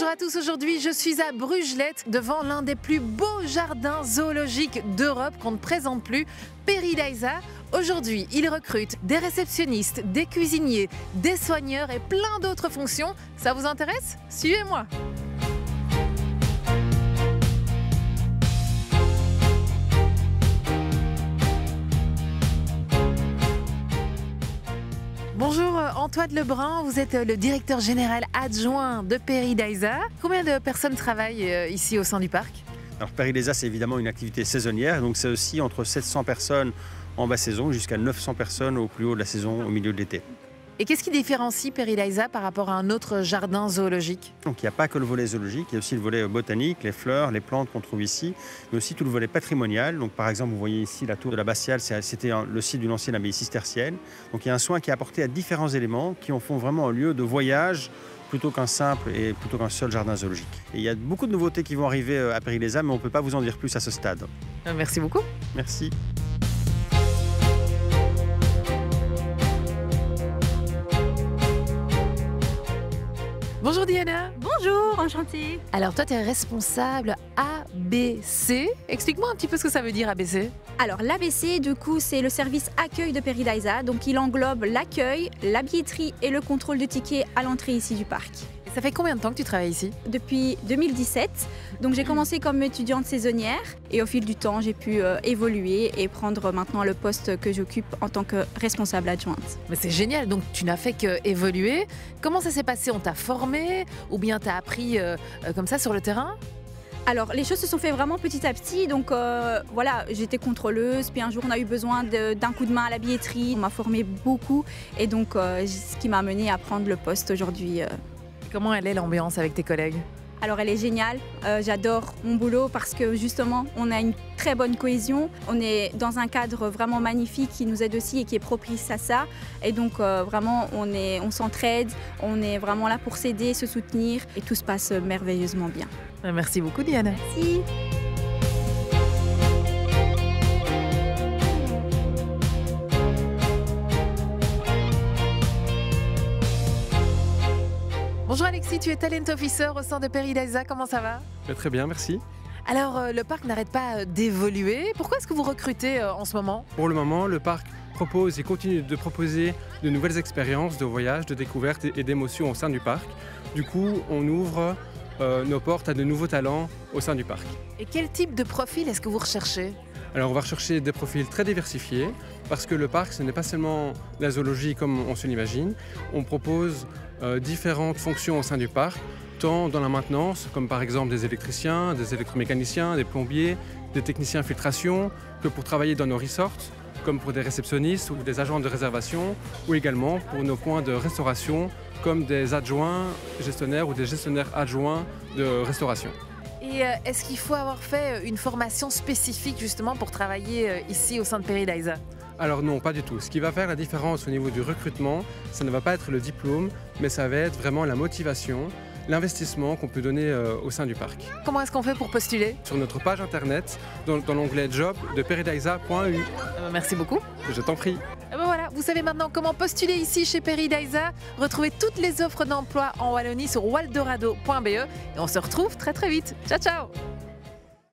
Bonjour à tous, aujourd'hui je suis à Brugelette devant l'un des plus beaux jardins zoologiques d'Europe qu'on ne présente plus, Paradisa. Aujourd'hui, il recrute des réceptionnistes, des cuisiniers, des soigneurs et plein d'autres fonctions. Ça vous intéresse? Suivez-moi. Bonjour Antoine Lebrun, vous êtes le directeur général adjoint de Paradisa. Combien de personnes travaillent ici au sein du parc? Alors Paradisa, c'est évidemment une activité saisonnière, donc c'est aussi entre 700 personnes en basse saison jusqu'à 900 personnes au plus haut de la saison, au milieu de l'été. Et qu'est-ce qui différencie Paradisa par rapport à un autre jardin zoologique? Donc il n'y a pas que le volet zoologique, il y a aussi le volet botanique, les fleurs, les plantes qu'on trouve ici, mais aussi tout le volet patrimonial. Donc par exemple, vous voyez ici la tour de l'abbatiale, c'était le site d'une ancienne abbaye cistercienne. Donc il y a un soin qui est apporté à différents éléments qui en font vraiment un lieu de voyage plutôt qu'un seul jardin zoologique. Et il y a beaucoup de nouveautés qui vont arriver à Paradisa, mais on ne peut pas vous en dire plus à ce stade. Merci beaucoup. Merci. Bonjour Diana. Bonjour, enchantée. Alors toi tu es responsable ABC. Explique-moi un petit peu ce que ça veut dire ABC. Alors l'ABC du coup c'est le service accueil de Paradisa, donc il englobe l'accueil, la billetterie et le contrôle de tickets à l'entrée ici du parc. Et ça fait combien de temps que tu travailles ici? Depuis 2017, donc j'ai commencé comme étudiante saisonnière et au fil du temps j'ai pu évoluer et prendre maintenant le poste que j'occupe en tant que responsable adjointe. Mais c'est génial, donc tu n'as fait qu'évoluer. Comment ça s'est passé? On t'a formé ou bien t'as appris comme ça sur le terrain? Alors les choses se sont fait vraiment petit à petit, donc voilà, j'étais contrôleuse, puis un jour on a eu besoin d'un coup de main à la billetterie, on m'a formé beaucoup et donc ce qui m'a amené à prendre le poste aujourd'hui. Comment elle est l'ambiance avec tes collègues? Alors elle est géniale, j'adore mon boulot parce que justement on a une très bonne cohésion, on est dans un cadre vraiment magnifique qui nous aide aussi et qui est propice à ça et donc vraiment on s'entraide, on est vraiment là pour s'aider, se soutenir et tout se passe merveilleusement bien. Merci beaucoup Diana. Merci. Bonjour Alexis, tu es talent officer au sein de Paradisa, comment ça va? Très bien, merci. Alors le parc n'arrête pas d'évoluer, pourquoi est-ce que vous recrutez en ce moment? Pour le moment, le parc propose et continue de proposer de nouvelles expériences de voyage, de découvertes et d'émotions au sein du parc. Du coup, on ouvre nos portes à de nouveaux talents au sein du parc. Et quel type de profil est-ce que vous recherchez? Alors on va rechercher des profils très diversifiés parce que le parc ce n'est pas seulement la zoologie comme on se l'imagine. On propose différentes fonctions au sein du parc, tant dans la maintenance comme par exemple des électriciens, des électromécaniciens, des plombiers, des techniciens infiltration, que pour travailler dans nos resorts, comme pour des réceptionnistes ou des agents de réservation, ou également pour nos points de restauration comme des adjoints gestionnaires ou des gestionnaires adjoints de restauration. Et est-ce qu'il faut avoir fait une formation spécifique justement pour travailler ici au sein de Paradisa? Alors non, pas du tout. Ce qui va faire la différence au niveau du recrutement, ça ne va pas être le diplôme, mais ça va être vraiment la motivation, l'investissement qu'on peut donner au sein du parc. Comment est-ce qu'on fait pour postuler? Sur notre page internet, dans l'onglet Job de paradisa.eu. Merci beaucoup. Je t'en prie. Et ben voilà, vous savez maintenant comment postuler ici chez Paradisa. Retrouvez toutes les offres d'emploi en Wallonie sur waldorado.be et on se retrouve très très vite. Ciao ciao.